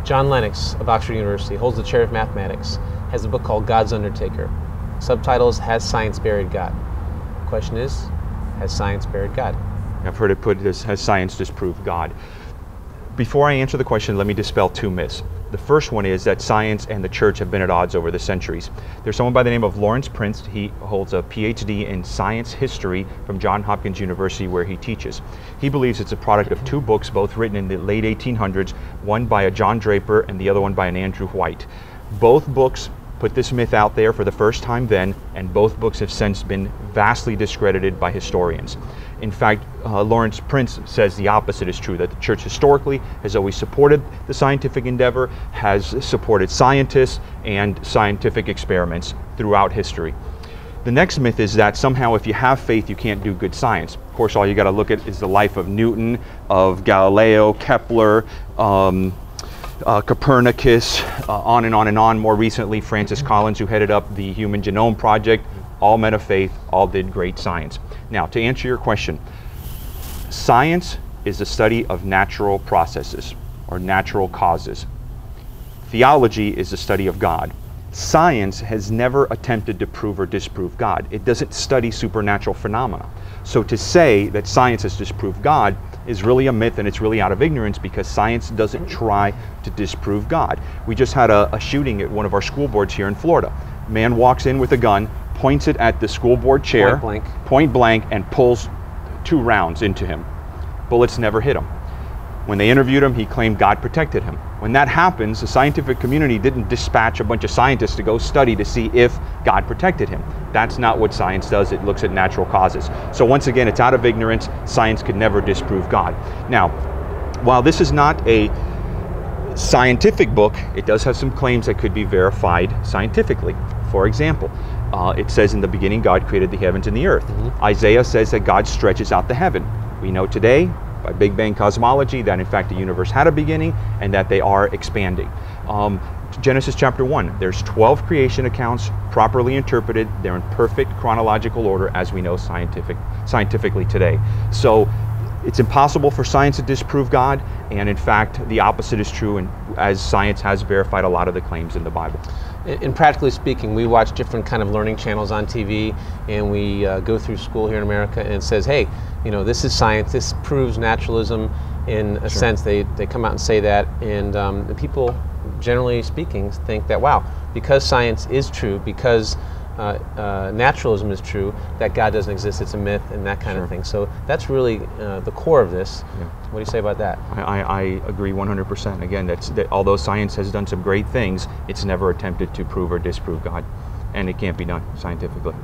John Lennox of Oxford University holds the chair of mathematics, has a book called God's Undertaker. Subtitle is Has Science Buried God? The question is, has science buried God? I've heard it put as, has science disproved God? Before I answer the question, let me dispel two myths. The first one is that science and the church have been at odds over the centuries. There's someone by the name of Lawrence Prince. He holds a PhD in science history from Johns Hopkins University, where he teaches. He believes it's a product of two books, both written in the late 1800s, one by a John Draper and the other one by an Andrew White. Both books put this myth out there for the first time then, and both books have since been vastly discredited by historians. In fact, Lawrence Prince says the opposite is true, that the church historically has always supported the scientific endeavor, has supported scientists and scientific experiments throughout history. The next myth is that somehow if you have faith, you can't do good science. Of course, all you got to look at is the life of Newton, of Galileo, Kepler, Copernicus, on and on and on. More recently, Francis Collins, who headed up the Human Genome Project, all men of faith, all did great science. Now, to answer your question, science is the study of natural processes or natural causes. Theology is the study of God. Science has never attempted to prove or disprove God. It doesn't study supernatural phenomena. So to say that science has disproved God is really a myth, and it's really out of ignorance, because science doesn't try to disprove God. We just had a shooting at one of our school boards here in Florida. A man walks in with a gun, points it at the school board chair, point blank, and pulls 2 rounds into him. Bullets never hit him. When they interviewed him, he claimed God protected him. When that happens, the scientific community didn't dispatch a bunch of scientists to go study to see if God protected him. That's not what science does. It looks at natural causes. So once again, it's out of ignorance. Science could never disprove God. Now, while this is not a scientific book, it does have some claims that could be verified scientifically. For example, it says in the beginning God created the heavens and the earth. Isaiah says that God stretches out the heaven. We know today by Big Bang cosmology that in fact the universe had a beginning and that they are expanding. Genesis chapter 1, there's 12 creation accounts properly interpreted. They're in perfect chronological order as we know scientifically today. So it's impossible for science to disprove God, and in fact the opposite is true, and as science has verified a lot of the claims in the Bible. And practically speaking, we watch different kind of learning channels on TV, and we go through school here in America, and it says, hey, you know, this is science, this proves naturalism in a sense. They come out and say that, and the people, generally speaking, think that, wow, because science is true, because naturalism is true, that God doesn't exist, it's a myth, and that kind of thing. So that's really the core of this. Yeah. What do you say about that? I agree 100%. Again, that although science has done some great things, it's never attempted to prove or disprove God, and it can't be done scientifically.